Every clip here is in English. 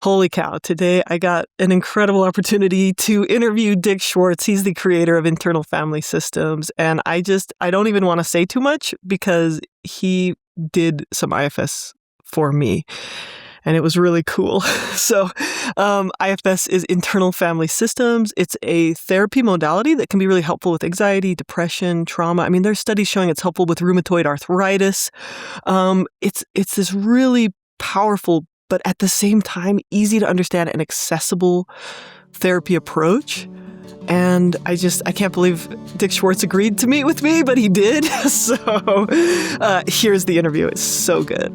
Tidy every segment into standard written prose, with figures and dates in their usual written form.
Holy cow. Today I got an incredible opportunity to interview Dick Schwartz. He's the creator of Internal Family Systems. And I don't even want to say too much because he did some IFS for me. And it was really cool. So IFS is Internal Family Systems. It's a therapy modality that can be really helpful with anxiety, depression, trauma. I mean, there's studies showing it's helpful with rheumatoid arthritis. It's this really powerful, but at the same time, easy to understand and accessible therapy approach. And I can't believe Dick Schwartz agreed to meet with me, but he did. So here's the interview. It's so good.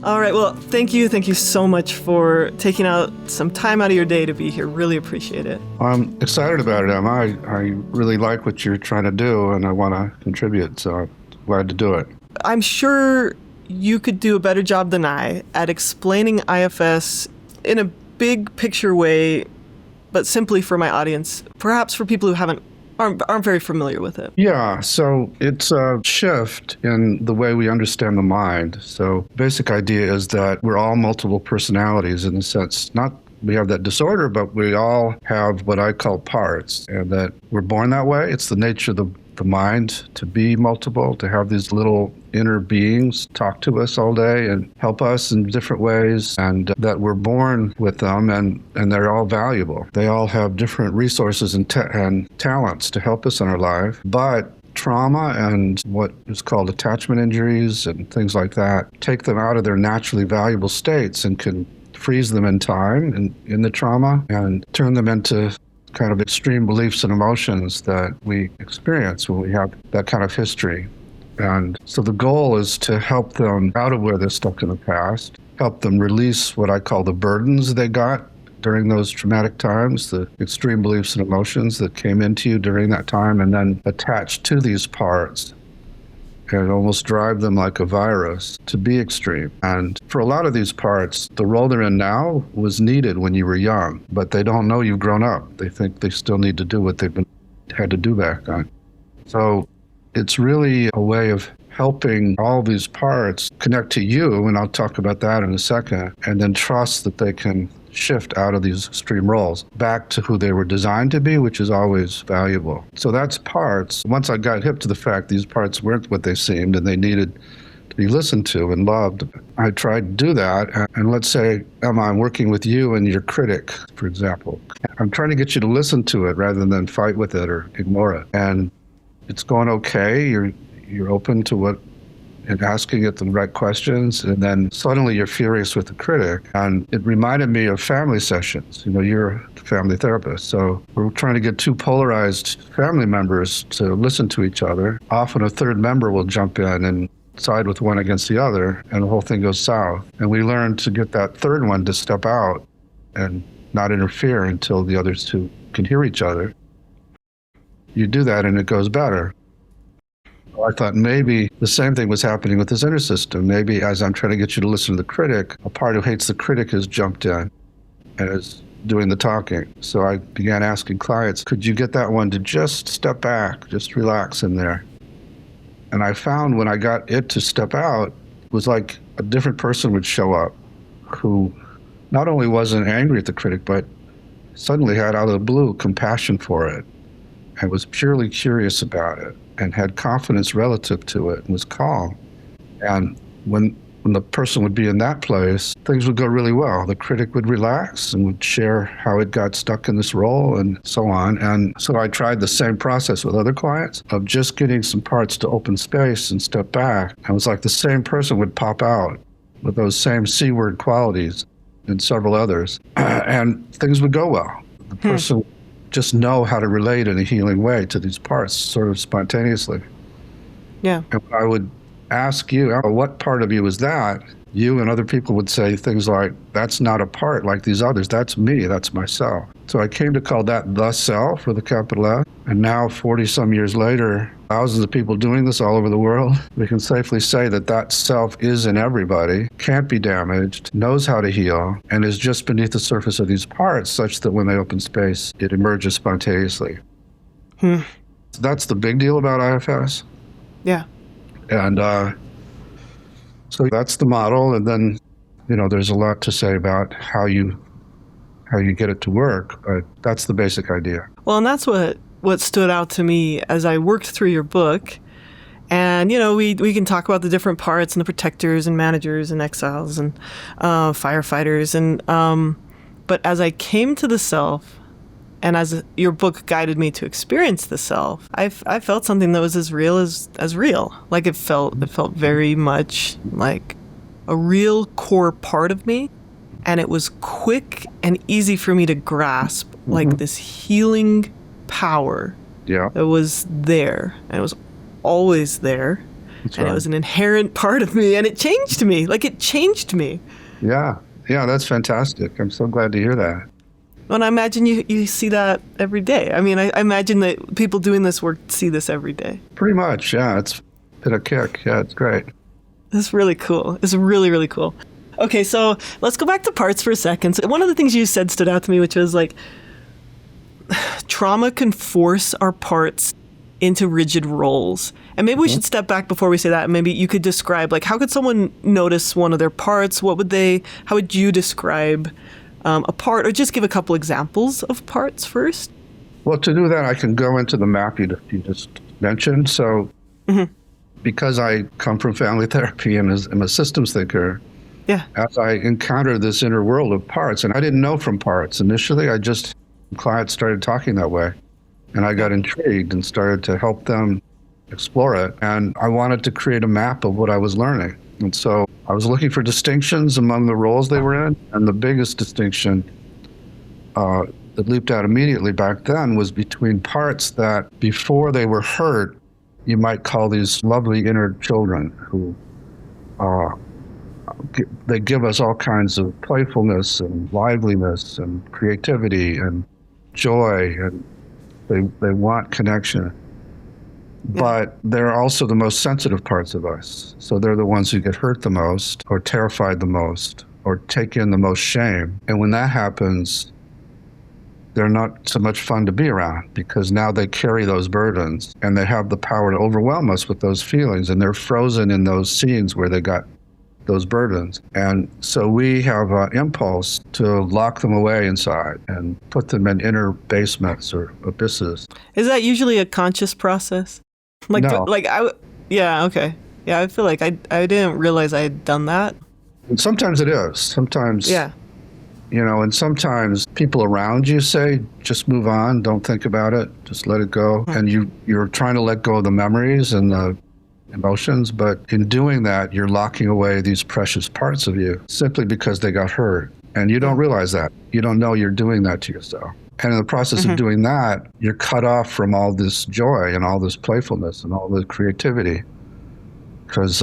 All right. Well, thank you. Thank you so much for taking out some time out of your day to be here. Really appreciate it. I'm excited about it, Emma. I really like what you're trying to do, and I want to contribute, so I'm glad to do it. I'm sure you could do a better job than I at explaining IFS in a big picture way, but simply for my audience, perhaps for people who aren't very familiar with it. Yeah, so it's a shift in the way we understand the mind. So basic idea is that we're all multiple personalities in the sense, not we have that disorder, but we all have what I call parts, and that we're born that way. It's the nature of the mind to be multiple, to have these little inner beings talk to us all day and help us in different ways, and that we're born with them, and they're all valuable. They all have different resources and talents to help us in our life. But trauma and what is called attachment injuries and things like that take them out of their naturally valuable states and can freeze them in time and in the trauma and turn them into kind of extreme beliefs and emotions that we experience when we have that kind of history. And so the goal is to help them out of where they're stuck in the past, help them release what I call the burdens they got during those traumatic times, the extreme beliefs and emotions that came into you during that time, and then attach to these parts and almost drive them like a virus to be extreme. And for a lot of these parts, the role they're in now was needed when you were young, but they don't know you've grown up. They think they still need to do what they've had to do back then. So it's really a way of helping all these parts connect to you, and I'll talk about that in a second, and then trust that they can shift out of these extreme roles back to who they were designed to be, which is always valuable. So that's parts. Once I got hip to the fact these parts weren't what they seemed and they needed to be listened to and loved, I tried to do that. And let's say, Emma, I'm working with you and your critic, for example. I'm trying to get you to listen to it rather than fight with it or ignore it. And it's going okay. You're open to what and asking it the right questions, and then suddenly you're furious with the critic. And it reminded me of family sessions. You know, you're a family therapist, so we're trying to get two polarized family members to listen to each other. Often a third member will jump in and side with one against the other, and the whole thing goes south. And we learn to get that third one to step out and not interfere until the others two can hear each other. You do that and it goes better. I thought maybe the same thing was happening with this inner system. Maybe as I'm trying to get you to listen to the critic, a part who hates the critic has jumped in and is doing the talking. So I began asking clients, could you get that one to just step back, just relax in there? And I found when I got it to step out, it was like a different person would show up who not only wasn't angry at the critic, but suddenly had out of the blue compassion for it and was purely curious about it and had confidence relative to it and was calm. And when the person would be in that place, things would go really well. The critic would relax and would share how it got stuck in this role and so on. And so I tried the same process with other clients of just getting some parts to open space and step back. And it was like the same person would pop out with those same C-word qualities and several others, and things would go well. The person would just know how to relate in a healing way to these parts sort of spontaneously. Yeah. And I would ask you, what part of you is that? You and other people would say things like, that's not a part like these others. That's me. That's myself. So I came to call that the self with a capital F. And now, 40-some years later, thousands of people doing this all over the world, we can safely say that that self is in everybody, can't be damaged, knows how to heal, and is just beneath the surface of these parts such that when they open space, it emerges spontaneously. That's the big deal about IFS. Yeah. And so that's the model. And then, there's a lot to say about how you get it to work, but that's the basic idea. Well, and that's what stood out to me as I worked through your book. And, we can talk about the different parts and the protectors and managers and exiles and firefighters. But as I came to the self, and as your book guided me to experience the self, I felt something that was as real as real. Like it felt very much like a real core part of me. And it was quick and easy for me to grasp, like this healing power that was there. And it was always there. That's and right. It was an inherent part of me. And it changed me. Like it changed me. Yeah, that's fantastic. I'm so glad to hear that. And I imagine you see that every day. I mean, I imagine that people doing this work see this every day. Pretty much, yeah. It's been a kick. Yeah, it's great. It's really cool. It's really, really cool. Okay, so let's go back to parts for a second. So one of the things you said stood out to me, which was like, trauma can force our parts into rigid roles. And maybe we should step back before we say that. Maybe you could describe, like, how could someone notice one of their parts? How would you describe a part, or just give a couple examples of parts first? Well, to do that, I can go into the map you just mentioned. So because I come from family therapy and am a systems thinker, as I encountered this inner world of parts, and I didn't know from parts. Initially, clients started talking that way, and I got intrigued and started to help them explore it. And I wanted to create a map of what I was learning. And so I was looking for distinctions among the roles they were in. And the biggest distinction that leaped out immediately back then was between parts that before they were hurt, you might call these lovely inner children who they give us all kinds of playfulness and liveliness and creativity and joy, and they want connection. But they're also the most sensitive parts of us. So they're the ones who get hurt the most, or terrified the most, or take in the most shame. And when that happens, they're not so much fun to be around, because now they carry those burdens and they have the power to overwhelm us with those feelings, and they're frozen in those scenes where they got those burdens. And so we have an impulse to lock them away inside and put them in inner basements or abysses. Is that usually a conscious process? Like, no. Okay. Yeah, I feel like I didn't realize I had done that. And sometimes it is. Sometimes, and sometimes people around you say, just move on, don't think about it, just let it go. And you're trying to let go of the memories and the emotions, but in doing that, you're locking away these precious parts of you simply because they got hurt. And you don't realize that. You don't know you're doing that to yourself. And in the process of doing that, you're cut off from all this joy and all this playfulness and all the creativity, because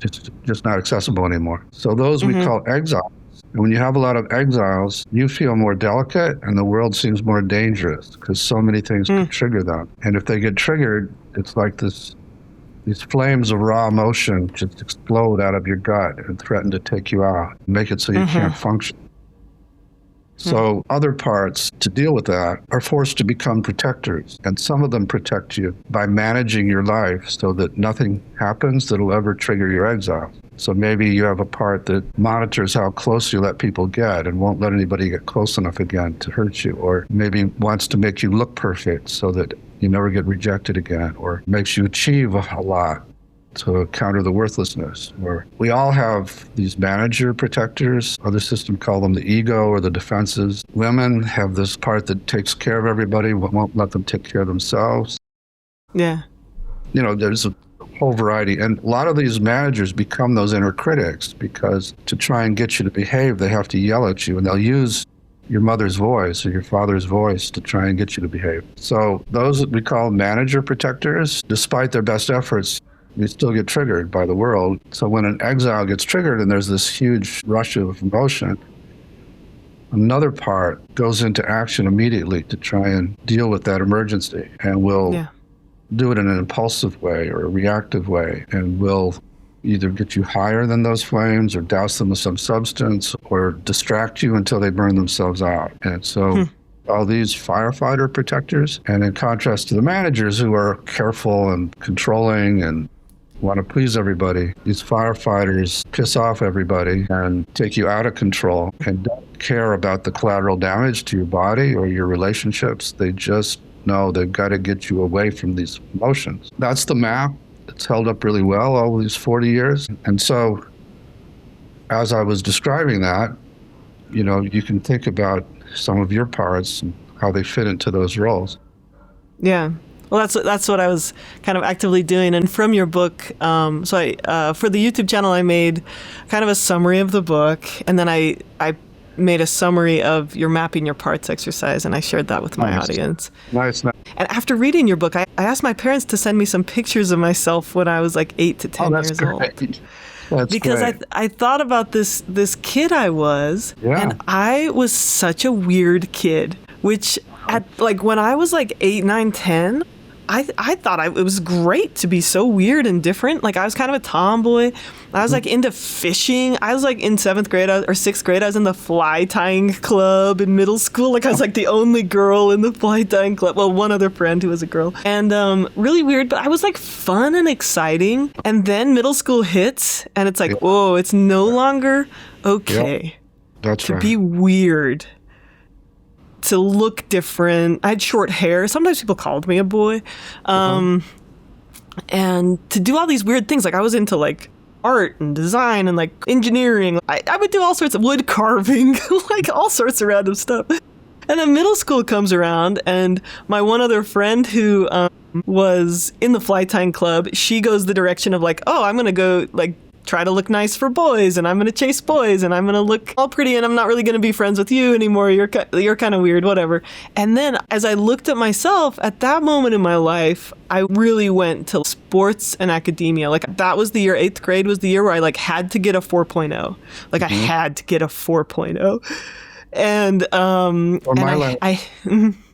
it's just not accessible anymore. So those we call exiles. And when you have a lot of exiles, you feel more delicate and the world seems more dangerous because so many things can trigger them. And if they get triggered, it's like these flames of raw emotion just explode out of your gut and threaten to take you out, make it so you can't function. So other parts, to deal with that, are forced to become protectors. And some of them protect you by managing your life so that nothing happens that'll ever trigger your exile. So maybe you have a part that monitors how close you let people get and won't let anybody get close enough again to hurt you, or maybe wants to make you look perfect so that you never get rejected again, or makes you achieve a lot to counter the worthlessness. Or we all have these manager protectors. Other systems call them the ego or the defenses. Women have this part that takes care of everybody, but won't let them take care of themselves. Yeah. There's a whole variety. And a lot of these managers become those inner critics, because to try and get you to behave, they have to yell at you, and they'll use your mother's voice or your father's voice to try and get you to behave. So those that we call manager protectors, despite their best efforts, they still get triggered by the world. So when an exile gets triggered and there's this huge rush of emotion, another part goes into action immediately to try and deal with that emergency, and will do it in an impulsive way or a reactive way, and will either get you higher than those flames or douse them with some substance or distract you until they burn themselves out. And so all these firefighter protectors, and in contrast to the managers who are careful and controlling and want to please everybody. These firefighters piss off everybody and take you out of control and don't care about the collateral damage to your body or your relationships. They just know they've got to get you away from these emotions. That's the map. It's held up really well all these 40 years. And so as I was describing that, you can think about some of your parts and how they fit into those roles. Yeah. Well, that's what I was kind of actively doing. And from your book, for the YouTube channel, I made kind of a summary of the book. And then I made a summary of your mapping your parts exercise. And I shared that with my audience. Nice. And after reading your book, I asked my parents to send me some pictures of myself when I was like 8 to 10 years old. Because I thought about this kid I was, and I was such a weird kid, which when I was like 8, 9, 10, I thought it was great to be so weird and different. Like I was kind of a tomboy. I was like into fishing. I was like in 7th grade or 6th grade. I was in the fly tying club in middle school. Like I was like the only girl in the fly tying club. Well, one other friend who was a girl. And really weird, but I was like fun and exciting. And then middle school hits and it's like, whoa, it's no longer okay to be weird. To look different. I had short hair. Sometimes people called me a boy. And to do all these weird things. Like I was into like art and design and like engineering. I would do all sorts of wood carving, like all sorts of random stuff. And then middle school comes around and my one other friend who was in the fly tying club, she goes the direction of like, oh, I'm going to go like try to look nice for boys and I'm going to chase boys and I'm going to look all pretty and I'm not really going to be friends with you anymore. You're kind of weird, whatever. And then as I looked at myself at that moment in my life, I really went to sports and academia. Like that was the year, 8th grade was the year where I like had to get a 4.0. Like I had to get a 4.0. And my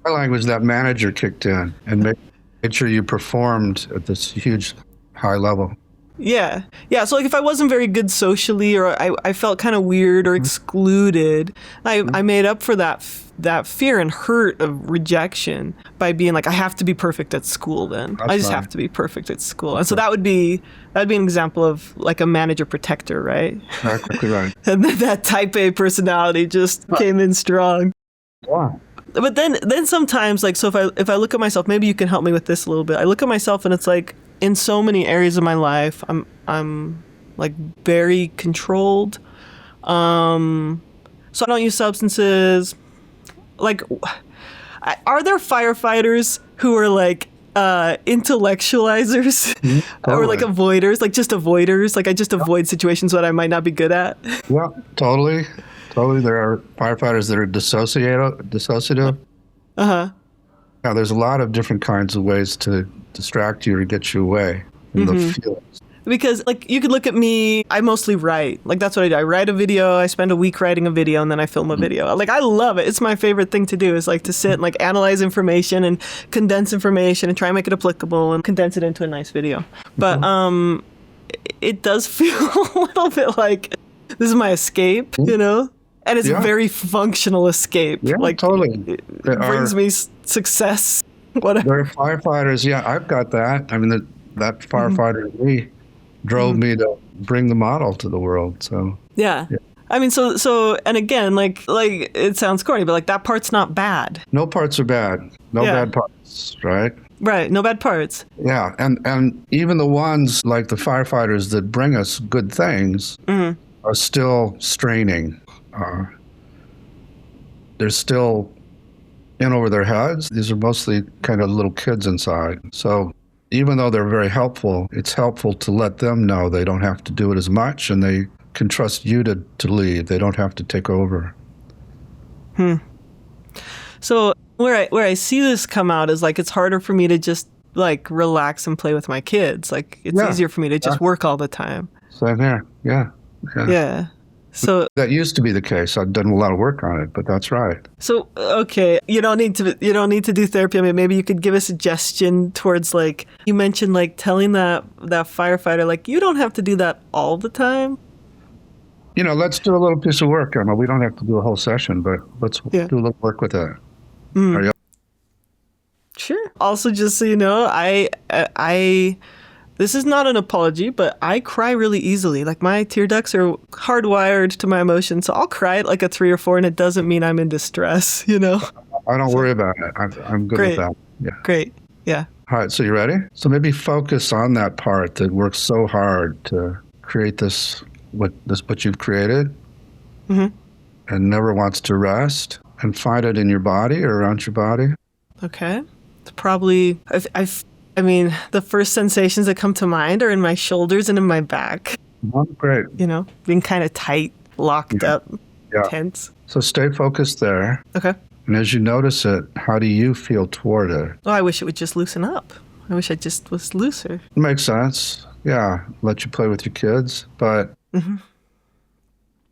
language, that manager kicked in and made sure you performed at this huge high level. Yeah. So like if I wasn't very good socially or I felt kind of weird or excluded, I made up for that fear and hurt of rejection by being like, I have to be perfect at school then. I just have to be perfect at school. And so that would be an example of like a manager protector, right? Exactly right. And then that type A personality just came in strong. Wow. But then sometimes like, so if I look at myself, maybe you can help me with this a little bit. I look at myself and it's like, in so many areas of my life, I'm like very controlled. So I don't use substances. Like, are there firefighters who are like intellectualizers or like avoiders, like just avoiders? Like I just avoid situations that I might not be good at. Yeah, totally. There are firefighters that are dissociative. Now, there's a lot of different kinds of ways to distract you or get you away from the feelings. Because, like, you could look at me, I mostly write. Like, that's what I do. I write a video, I spend a week writing a video, and then I film a video. Like, I love it. It's my favorite thing to do is, like, to sit and, like, analyze information and condense information and try and make it applicable and condense it into a nice video. But it does feel a little bit like this is my escape, you know? And it's a very functional escape. Yeah, like, totally. It brings me success, whatever. There are firefighters. Yeah, I've got that. I mean, that firefighter in me drove me to bring the model to the world. So yeah. I mean, so, and again, like it sounds corny, but like that part's not bad. No parts are bad. No bad parts, right? Right. No bad parts. Yeah, and even the ones like the firefighters that bring us good things are still straining. They're still in over their heads. These are mostly kind of little kids inside. So even though they're very helpful, it's helpful to let them know they don't have to do it as much and they can trust you to lead. They don't have to take over. So where I see this come out is like it's harder for me to just like relax and play with my kids. Like it's easier for me to just work all the time. Same here. Yeah. So that used to be the case. I've done a lot of work on it, but that's right. So okay, you don't need to do therapy. I mean, maybe you could give a suggestion towards like you mentioned like telling that firefighter like you don't have to do that all the time. You know, let's do a little piece of work, Emma. We don't have to do a whole session, but let's do a little work with that. Are you? Sure. Also, just so you know, I This is not an apology, but I cry really easily. Like my tear ducts are hardwired to my emotions. So I'll cry at like a 3 or 4 and it doesn't mean I'm in distress, you know? I don't worry about it. I'm good with that. Yeah. Great. Yeah. All right. So you ready? So maybe focus on that part that works so hard to create what you've created and never wants to rest, and find it in your body or around your body. Okay. It's probably, I mean, the first sensations that come to mind are in my shoulders and in my back. Oh, great. You know, being kind of tight, locked up, tense. So stay focused there. Okay. And as you notice it, how do you feel toward it? Oh, I wish it would just loosen up. I wish I just was looser. Makes sense. Yeah. Let you play with your kids. But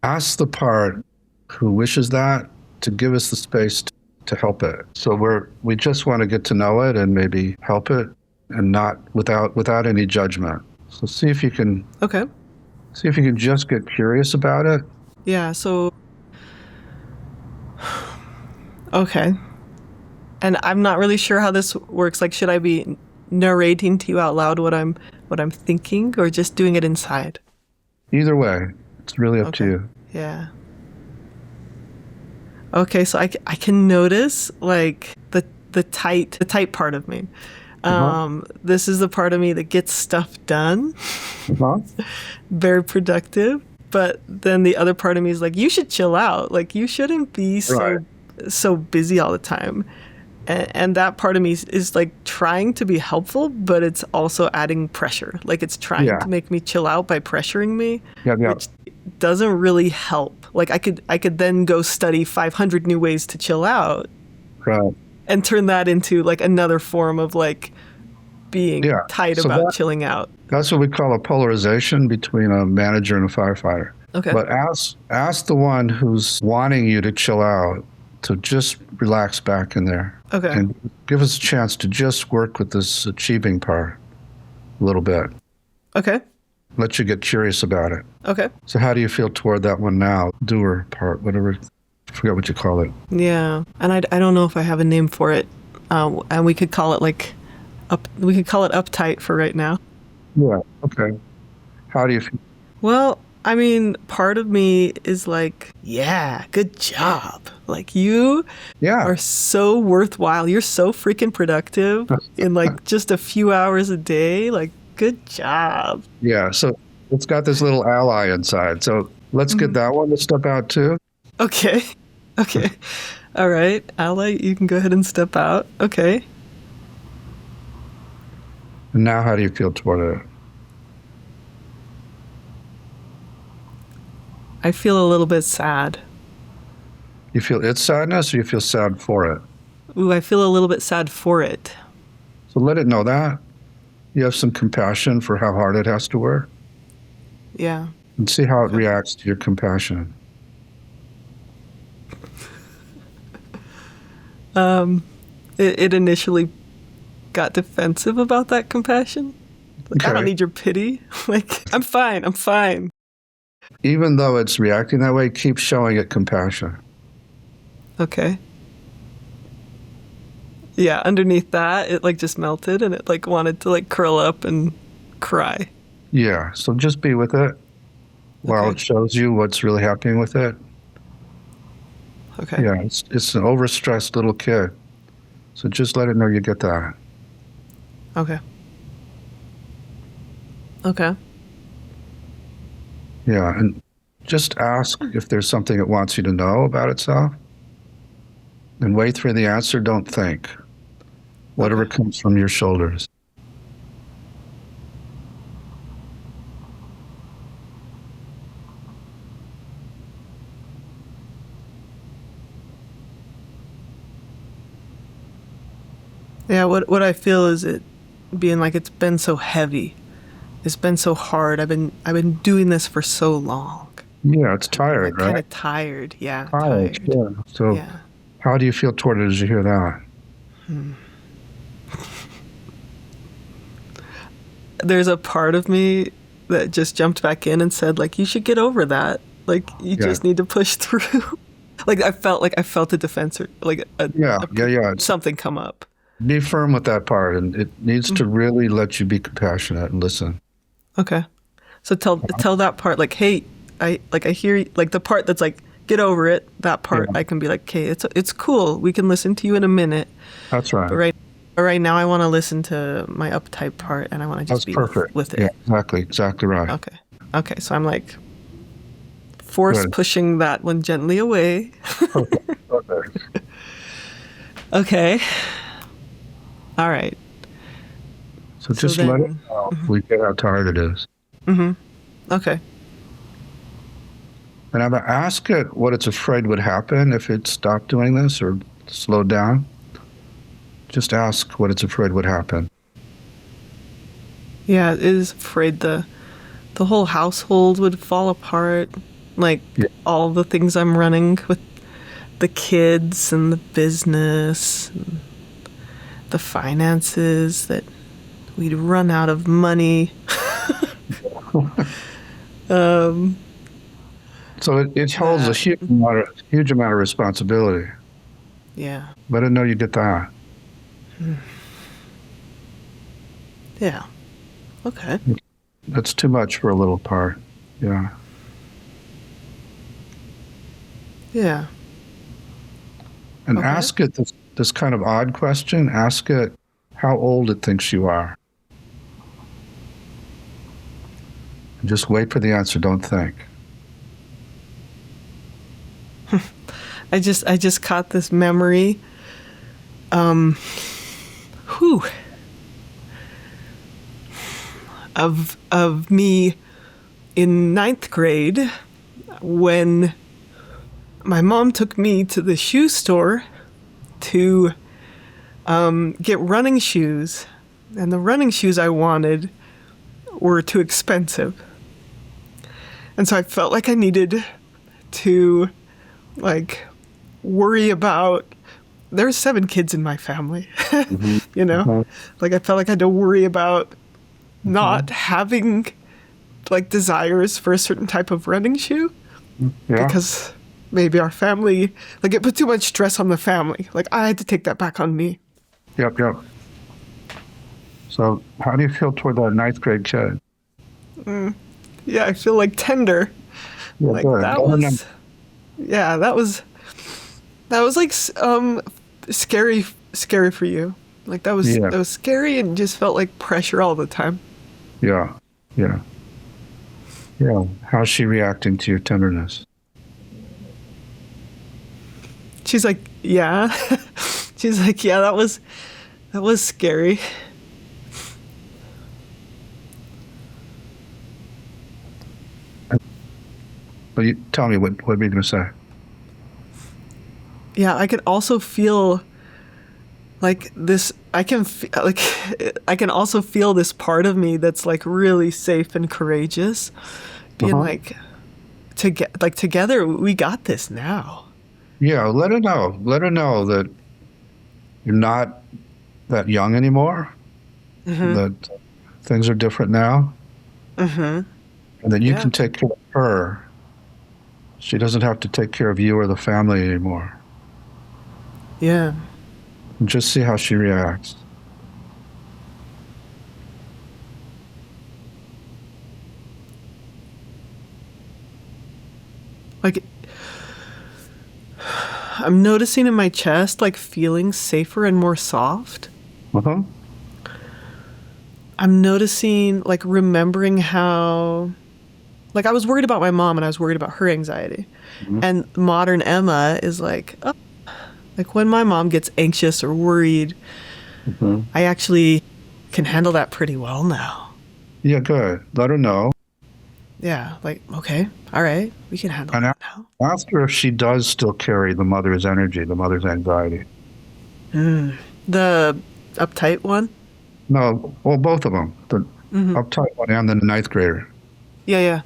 ask the part who wishes that to give us the space to help it. So we just want to get to know it and maybe help it, and not without any judgment. So see if you can just get curious about it. Yeah, so okay. And I'm not really sure how this works. Like, should I be narrating to you out loud what I'm thinking, or just doing it inside? Either way, it's really up to you. Yeah. Okay, so I can notice like the tight part of me. This is the part of me that gets stuff done. Very productive. But then the other part of me is like, you should chill out. Like, you shouldn't be so busy all the time. And that part of me is like trying to be helpful, but it's also adding pressure. Like, it's trying to make me chill out by pressuring me, which doesn't really help. Like, I could then go study 500 new ways to chill out, and turn that into like another form of like being tight about chilling out. That's what we call a polarization between a manager and a firefighter. Okay. But ask the one who's wanting you to chill out to just relax back in there. Okay. And give us a chance to just work with this achieving part a little bit. Okay. Let you get curious about it. Okay. So how do you feel toward that one now? Doer part, whatever. I forget what you call it. Yeah. And I don't know if I have a name for it. And we could call it uptight for right now. Yeah. Okay. How do you feel? Well, I mean, part of me is like, yeah, good job. Like, you are so worthwhile. You're so freaking productive in like just a few hours a day. Like, good job. Yeah. So it's got this little ally inside. So let's get that one to step out too. Okay. All right. Ally, you can go ahead and step out. Okay. And now how do you feel toward it? I feel a little bit sad. You feel its sadness, or you feel sad for it? Ooh, I feel a little bit sad for it. So let it know that. You have some compassion for how hard it has to work. Yeah. And see how it reacts to your compassion. It initially got defensive about that compassion. Like, I don't need your pity. Like, I'm fine. Even though it's reacting that way, keep showing it compassion. Okay. Yeah, underneath that, it like just melted and it like wanted to like curl up and cry. Yeah, so just be with it while it shows you what's really happening with it. Okay. Yeah, it's an overstressed little kid. So just let it know you get that. Okay. Yeah, and just ask if there's something it wants you to know about itself. And wait for the answer, don't think. Whatever comes from your shoulders. Yeah, what I feel is it being like it's been so heavy. It's been so hard. I've been doing this for so long. Yeah, it's tired, right? Kind of tired. Yeah, tired. Yeah. So how do you feel toward it as you hear that? There's a part of me that just jumped back in and said, like, you should get over that. Like, you just need to push through. Like, I felt a defense, or like something come up. Be firm with that part, and it needs to really let you be compassionate and listen. Okay. So tell that part, like, hey, I hear, like, the part that's like, get over it. That part, I can be like, okay, it's cool. We can listen to you in a minute. That's right. But right now, I want to listen to my uptight part, and I want to just be with it. Yeah, exactly right. Okay. So I'm like pushing that one gently away. Okay. Okay. All right. So just let it know. We get how tired it is. Okay. And I'm going to ask it what it's afraid would happen if it stopped doing this or slowed down. Just ask what it's afraid would happen. Yeah, it is afraid the whole household would fall apart. Like all the things I'm running with the kids and the business, and the finances, that we'd run out of money. So it holds a huge amount of responsibility. Yeah. Let it know you get that. Yeah. Okay. That's too much for a little part. Yeah. Yeah. And ask it this kind of odd question. Ask it how old it thinks you are. And just wait for the answer. Don't think. I just caught this memory. Of me in 9th grade when my mom took me to the shoe store to get running shoes, and the running shoes I wanted were too expensive. And so I felt like I needed to, like, worry about, there's 7 kids in my family, you know? Like, I felt like I had to worry about not having, like, desires for a certain type of running shoe. Because maybe our family, like, it put too much stress on the family. Like, I had to take that back on me. Yep. So how do you feel toward that 9th grade kid? Yeah, I feel, like, tender. Yeah, like, good. that was like scary for you. Like, that was scary, and just felt like pressure all the time. Yeah. How's she reacting to your tenderness? She's like, yeah. She's like, yeah, that was scary. But you tell me, what are you going to say? Yeah, I can also feel like this. I can also feel this part of me that's, like, really safe and courageous, being like, together we got this now. Yeah, let her know. Let her know that you're not that young anymore. That things are different now, and that you can take care of her. She doesn't have to take care of you or the family anymore. Yeah. And just see how she reacts. Like, I'm noticing in my chest, like, feeling safer and more soft. I'm noticing, like, remembering how, like, I was worried about my mom and I was worried about her anxiety. And modern Emma is like, oh, like, when my mom gets anxious or worried, I actually can handle that pretty well now. Yeah, good. Let her know. Yeah, like, okay, all right, we can handle that now. Ask her if she does still carry the mother's energy, the mother's anxiety. The uptight one? No, well, both of them. The uptight one and the 9th grader. Yeah.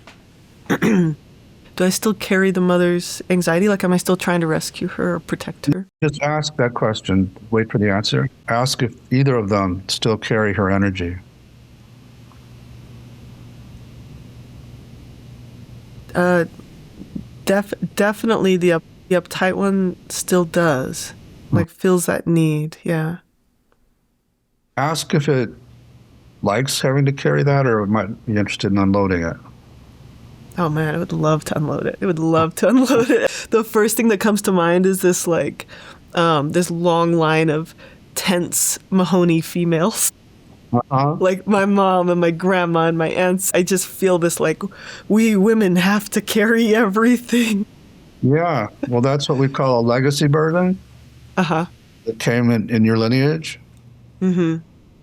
Do I still carry the mother's anxiety? Like, am I still trying to rescue her or protect her? Just ask that question. Wait for the answer. Ask if either of them still carry her energy. Definitely the uptight one still does. Like, feels that need, yeah. Ask if it likes having to carry that or it might be interested in unloading it. Oh man, I would love to unload it. It would love to unload it. The first thing that comes to mind is this this long line of tense Mahoney females. Like my mom and my grandma and my aunts. I just feel this like, we women have to carry everything. Yeah. Well, that's what we call a legacy burden. That came in your lineage. Mm-hmm.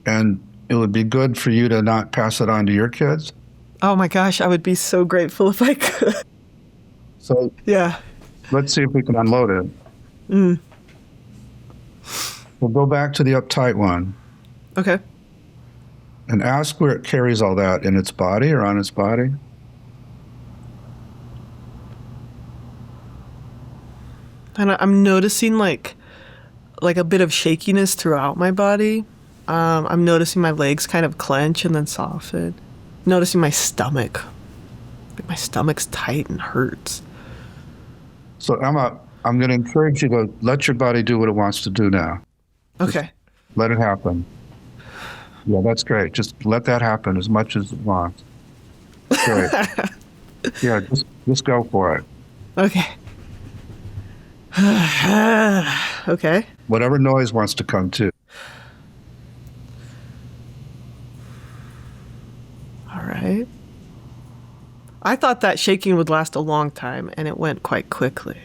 And it would be good for you to not pass it on to your kids. Oh my gosh, I would be so grateful if I could. So yeah. Let's see if we can unload it. We'll go back to the uptight one. Okay. And ask where it carries all that, in its body or on its body. And I'm noticing like a bit of shakiness throughout my body. I'm noticing my legs kind of clench and then soften. Noticing my stomach. Like my stomach's tight and hurts. So Emma, I'm going to encourage you to let your body do what it wants to do now. Okay. Just let it happen. Yeah, that's great. Just let that happen as much as it wants. Great. Yeah, just go for it. Okay. Okay. Whatever noise wants to come too. All right. I thought that shaking would last a long time, and it went quite quickly.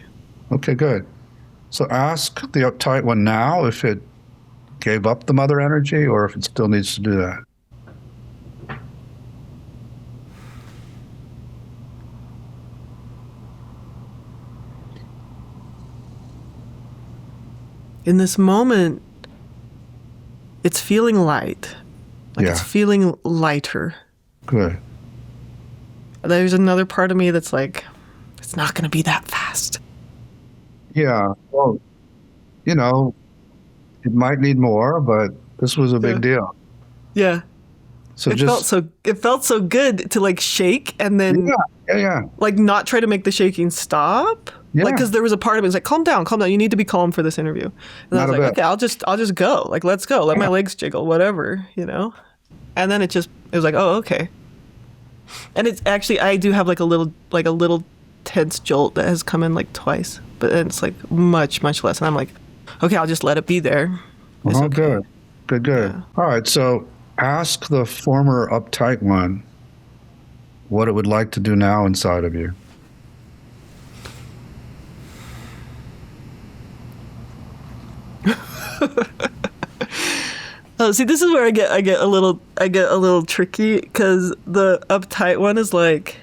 Okay, good. So ask the uptight one now if it gave up the mother energy or if it still needs to do that. In this moment, it's feeling light. It's feeling lighter. Good. There's another part of me that's like, it's not going to be that fast. Yeah. Well, it might need more, but this was a big deal. Yeah. So it felt so good to like shake and then like not try to make the shaking stop. Yeah. Like, because there was a part of it was like, calm down. You need to be calm for this interview. And I was like, okay, I'll just go. Like, let's go. Let my legs jiggle, whatever, And then it was like, oh, okay. And it's actually, I do have like a little tense jolt that has come in like twice, but it's like much, much less. And I'm like, okay, I'll just let it be there. It's okay. Good. Yeah. All right. So ask the former uptight one what it would like to do now inside of you. Oh, see, this is where I get a little tricky, because the uptight one is like,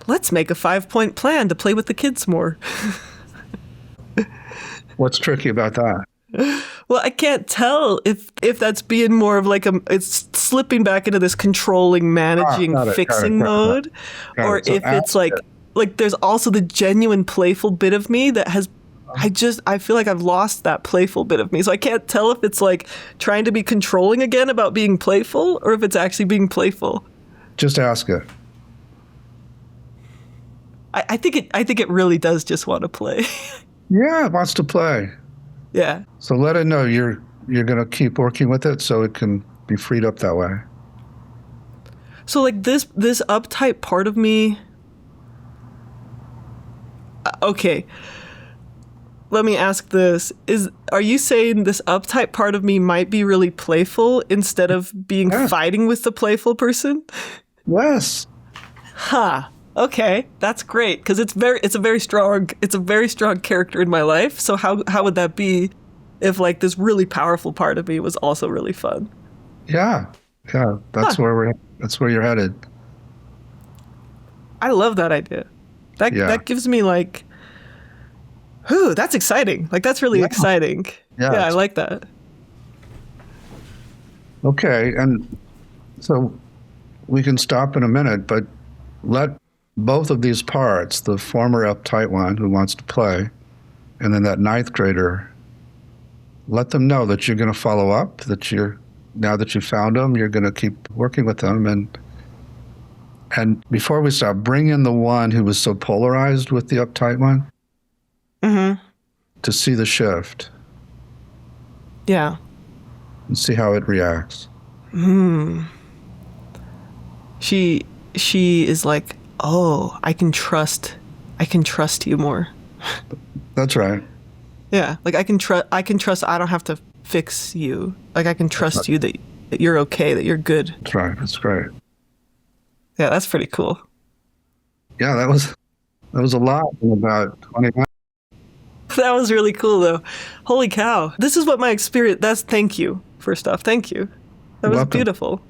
let's make a 5-point plan to play with the kids more. What's tricky about that? Well, I can't tell if that's being more of like it's slipping back into this controlling, managing, fixing mode, or if it's like there's also the genuine playful bit of me that has. I feel like I've lost that playful bit of me. So I can't tell if it's like trying to be controlling again about being playful or if it's actually being playful. Just ask it. I think it really does just want to play. Yeah, it wants to play. Yeah. So let it know you're going to keep working with it so it can be freed up that way. So like this uptight part of me. Okay. Let me ask this. Are you saying this uptight part of me might be really playful instead of being fighting with the playful person? Yes. Huh. Okay. That's great, because it's a very strong character in my life. So how would that be if like this really powerful part of me was also really fun? Yeah. Yeah. That's where you're headed. I love that idea. That gives me like, ooh, that's exciting. Like, that's really exciting. Yeah, I like that. Okay, and so we can stop in a minute, but let both of these parts, the former uptight one who wants to play, and then that 9th grader, let them know that you're going to follow up, now that you found them, you're going to keep working with them. And before we stop, bring in the one who was so polarized with the uptight one. Mm-hmm. To see the shift. Yeah. and see how it reacts. She is like, oh, I can trust you more. That's right. Yeah, like I can trust. I don't have to fix you. Like I can trust you that you're okay, that you're good. That's right. That's great. Yeah, that's pretty cool. Yeah, that was a lot in about 20 minutes. That was really cool, though. Holy cow! This is what my experience. Thank you. First off, thank you. That was beautiful.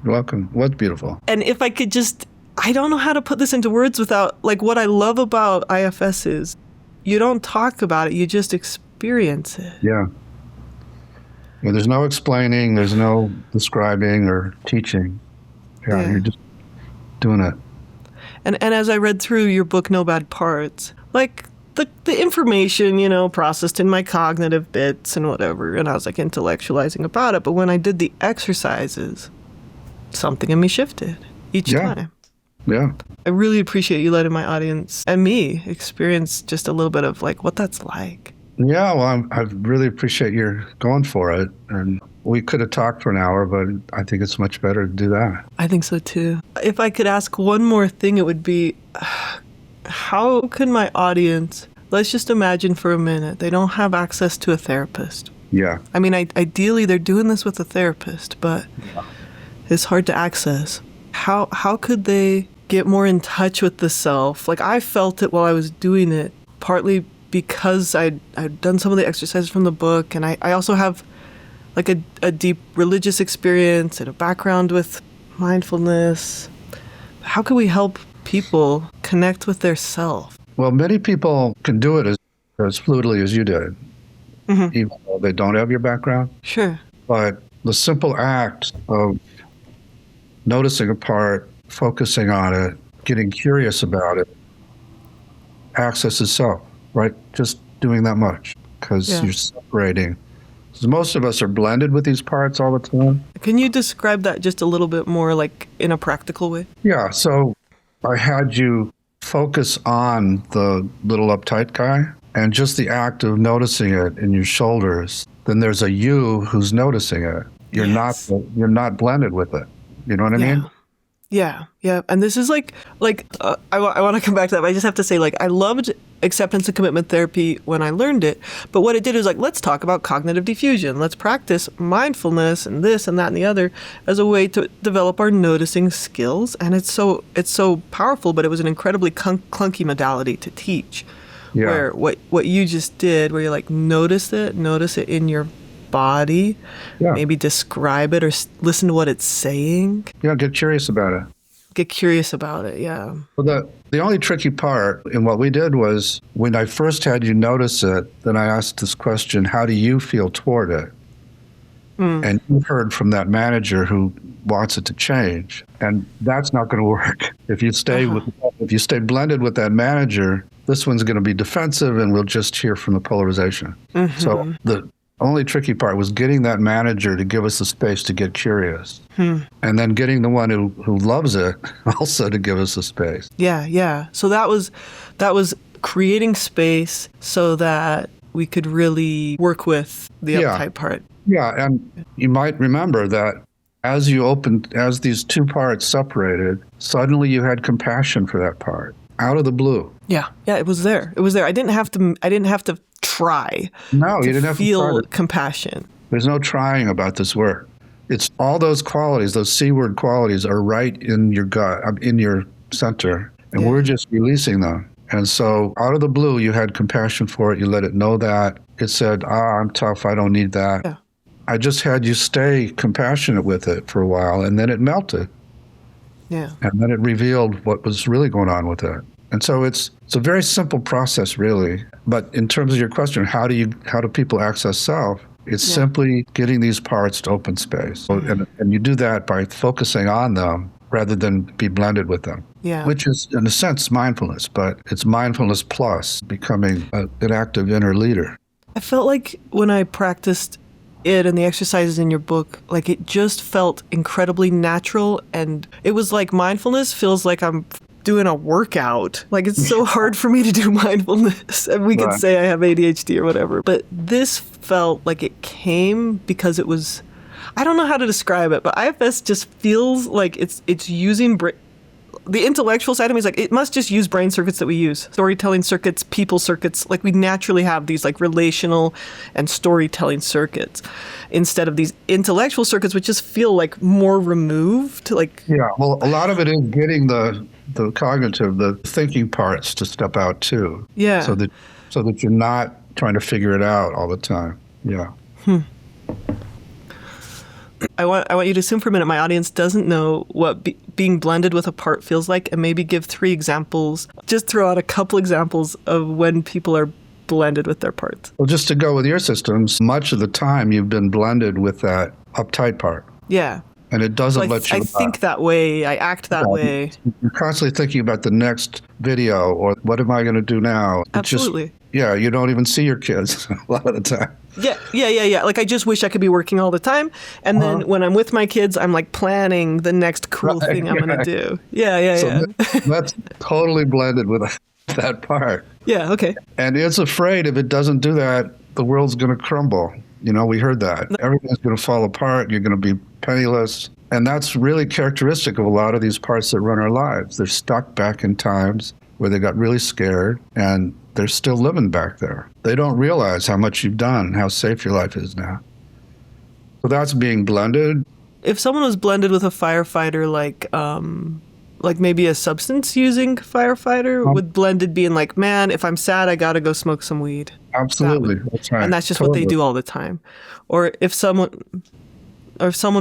You're welcome. What's beautiful? And if I could just, I don't know how to put this into words without, like, what I love about IFS is you don't talk about it, you just experience it. Yeah. Yeah, there's no explaining, there's no describing or teaching. Yeah. You're just doing it. And as I read through your book, No Bad Parts, like the information, processed in my cognitive bits and whatever, and I was like intellectualizing about it. But when I did the exercises, something in me shifted each time. Yeah. I really appreciate you letting my audience and me experience just a little bit of like what that's like. Yeah, well, I really appreciate your going for it. And we could have talked for an hour, but I think it's much better to do that. I think so too. If I could ask one more thing, it would be, how could my audience, let's just imagine for a minute, they don't have access to a therapist. Yeah. I mean, ideally they're doing this with a therapist, but it's hard to access. How could they get more in touch with the self? Like I felt it while I was doing it, partly because I'd done some of the exercises from the book, and I also have like a deep religious experience and a background with mindfulness. How can we help people connect with their self? Well, many people can do it as fluidly as you did, even though they don't have your background. Sure. But the simple act of noticing a part, focusing on it, getting curious about it, accesses self, right? Just doing that much, because you're separating. Because most of us are blended with these parts all the time. Can you describe that just a little bit more, like in a practical way? Yeah, so I had you focus on the little uptight guy, and just the act of noticing it in your shoulders. Then there's a you who's noticing it. You're not blended with it. You know what I mean? Yeah. And this is like I want to come back to that, but I just have to say, like, I loved acceptance and commitment therapy when I learned it. But what it did is like, let's talk about cognitive diffusion. Let's practice mindfulness and this and that and the other as a way to develop our noticing skills. And it's so powerful, but it was an incredibly clunky modality to teach. Yeah. Where what you just did, where you're like, notice it in your body, maybe describe it or listen to what it's saying. Yeah, get curious about it. Yeah. Well, the only tricky part in what we did was when I first had you notice it, then I asked this question, how do you feel toward it? And you heard from that manager who wants it to change. And that's not going to work. If you stay blended with that manager, this one's going to be defensive and we'll just hear from the polarization. So the only tricky part was getting that manager to give us the space to get curious. And then getting the one who loves it also to give us the space. Yeah. So that was creating space so that we could really work with the uptight part. Yeah, and you might remember that as these two parts separated, suddenly you had compassion for that part out of the blue. Yeah, it was there. I didn't have to try. No, you didn't have to feel compassion. There's no trying about this work. It's all those qualities, those C-word qualities are right in your gut, in your center, and we're just releasing them. And so out of the blue, you had compassion for it. You let it know that. It said, I'm tough. I don't need that. Yeah. I just had you stay compassionate with it for a while, and then it melted. Yeah. And then it revealed what was really going on with it. And so it's a very simple process, really. But in terms of your question, how do people access self? It's simply getting these parts to open space. And you do that by focusing on them rather than be blended with them. Yeah. Which is, in a sense, mindfulness, but it's mindfulness plus becoming an active inner leader. I felt like when I practiced it and the exercises in your book, like it just felt incredibly natural, and it was like mindfulness feels like I'm doing a workout. Like it's so hard for me to do mindfulness, and we could say I have ADHD or whatever, but this felt like it came because it was I don't know how to describe it, but IFS just feels like it's using the intellectual side of me is like, it must just use brain circuits that we use. Storytelling circuits, people circuits. Like we naturally have these like relational and storytelling circuits instead of these intellectual circuits, which just feel like more removed. Like, yeah, well, a lot of it is getting the cognitive, the thinking parts to step out too. Yeah. So that you're not trying to figure it out all the time. Yeah. I want you to assume for a minute my audience doesn't know what being blended with a part feels like, and maybe give 3 examples. Just throw out a couple examples of when people are blended with their parts. Well, just to go with your systems, much of the time you've been blended with that uptight part. Yeah. And it doesn't let you. I think that way. I act that way. You're constantly thinking about the next video or what am I going to do now? Absolutely. You don't even see your kids a lot of the time. Yeah. Like I just wish I could be working all the time. And then when I'm with my kids, I'm like planning the next cool thing I'm going to do. Yeah. That's totally blended with that part. Yeah, okay. And it's afraid if it doesn't do that, the world's going to crumble. We heard that. Everything's going to fall apart. You're going to be penniless. And that's really characteristic of a lot of these parts that run our lives. They're stuck back in times where they got really scared and they're still living back there. They don't realize how much you've done, how safe your life is now. So that's being blended. If someone was blended with a firefighter, like maybe a substance using firefighter, would blended being like, man, if I'm sad, I got to go smoke some weed. Absolutely. That's right. And that's just what they do all the time. Or if someone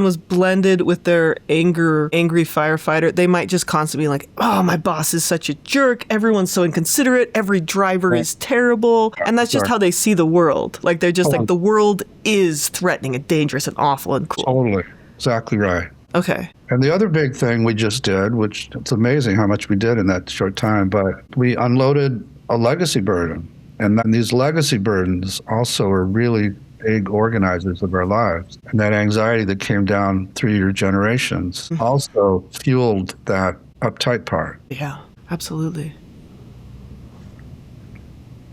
was blended with their angry firefighter, they might just constantly be like, oh, my boss is such a jerk. Everyone's so inconsiderate. Every driver is terrible. And that's just how they see the world. Like they're just like, the world is threatening and dangerous and awful and cruel. Totally. Exactly right. Okay. And the other big thing we just did, which it's amazing how much we did in that short time, but we unloaded a legacy burden. And then these legacy burdens also are really big organizers of our lives. And that anxiety that came down through your generations also fueled that uptight part. Yeah, absolutely.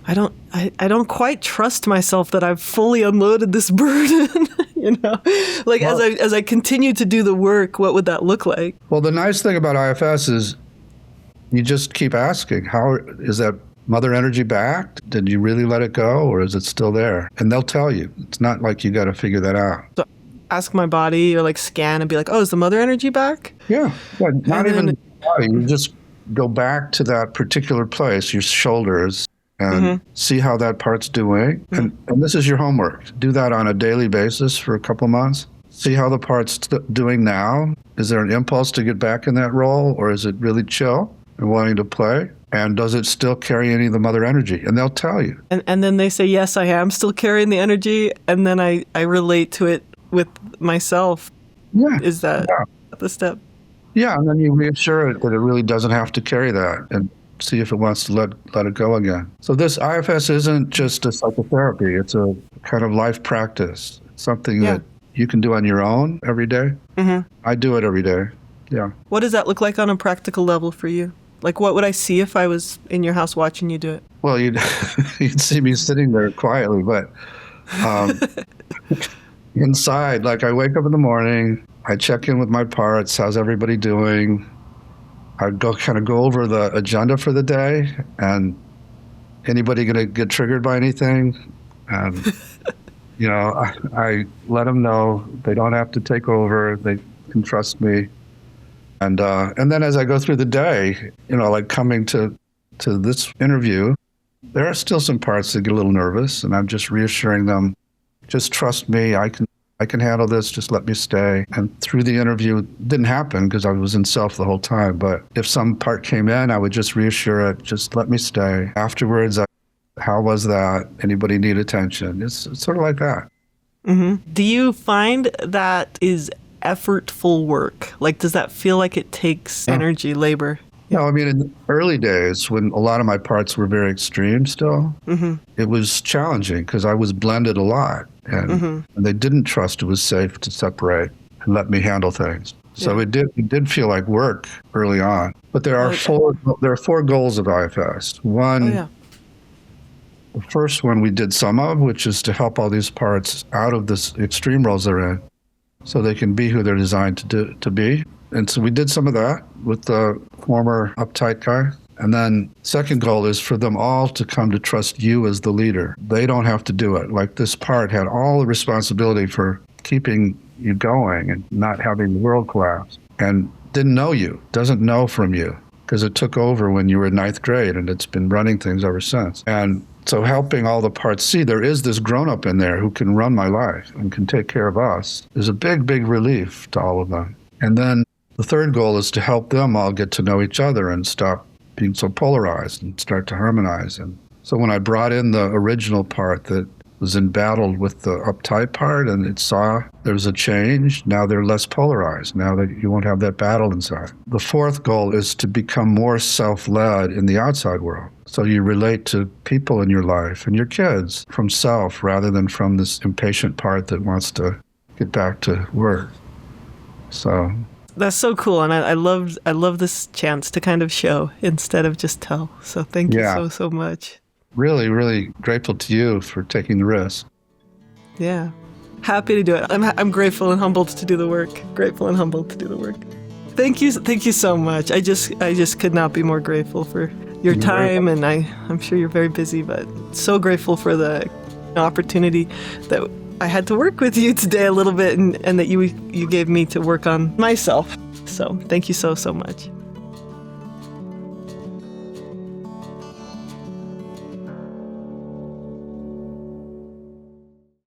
I don't quite trust myself that I've fully unloaded this burden. Like as I continue to do the work, what would that look like? Well, the nice thing about IFS is you just keep asking, how is that mother energy back? Did you really let it go, or is it still there? And they'll tell you. It's not like you got to figure that out. So ask my body or like scan and be like, oh, is the mother energy back? Yeah. Not even the body. You just go back to that particular place, your shoulders, and see how that part's doing. And this is your homework. Do that on a daily basis for a couple of months. See how the part's doing now. Is there an impulse to get back in that role, or is it really chill and wanting to play? And does it still carry any of the mother energy? And they'll tell you. And then they say, yes, I am still carrying the energy. And then I relate to it with myself. Yeah. Is that the step? Yeah, and then you reassure it that it really doesn't have to carry that and see if it wants to let it go again. So this IFS isn't just a psychotherapy. It's a kind of life practice. It's something that you can do on your own every day. I do it every day. Yeah. What does that look like on a practical level for you? Like, what would I see if I was in your house watching you do it? Well, you'd see me sitting there quietly, but inside, like I wake up in the morning, I check in with my parts. How's everybody doing? I go over the agenda for the day, and anybody going to get triggered by anything? And, I let them know they don't have to take over. They can trust me. And then as I go through the day, like coming to this interview, there are still some parts that get a little nervous, and I'm just reassuring them, just trust me, I can handle this, just let me stay. And through the interview, it didn't happen because I was in self the whole time, but if some part came in, I would just reassure it, just let me stay. Afterwards, how was that? Anybody need attention? It's sort of like that. Do you find that is effortful work? Like, does that feel like it takes energy, labor? No, I mean, in the early days, when a lot of my parts were very extreme still, it was challenging because I was blended a lot. And they didn't trust it was safe to separate and let me handle things. So it did feel like work early on. But there are four goals of IFS. One, the first one we did some of, which is to help all these parts out of this extreme roles they're in so they can be who they're designed to be. And so we did some of that with the former Uptight guy. And then second goal is for them all to come to trust you as the leader. They don't have to do it. Like this part had all the responsibility for keeping you going and not having the world collapse, and didn't know you, doesn't know from you, because it took over when you were in ninth grade and it's been running things ever since. And so helping all the parts see there is this grown-up in there who can run my life and can take care of us is a big, big relief to all of them. And then the third goal is to help them all get to know each other and stop being so polarized and start to harmonize. And so when I brought in the original part that was embattled with the Uptight part and it saw there was a change, now they're less polarized, now that you won't have that battle inside. The fourth goal is to become more self-led in the outside world. So you relate to people in your life and your kids from self rather than from this impatient part that wants to get back to work. So that's so cool, and I love this chance to kind of show instead of just tell. So thank you so much. Really, really grateful to you for taking the risk. Yeah, happy to do it. I'm grateful and humbled to do the work. Grateful and humbled to do the work. Thank you so much. I just could not be more grateful for your time, and I'm sure you're very busy, but so grateful for the opportunity that I had to work with you today a little bit, and that you gave me to work on myself. So thank you so much.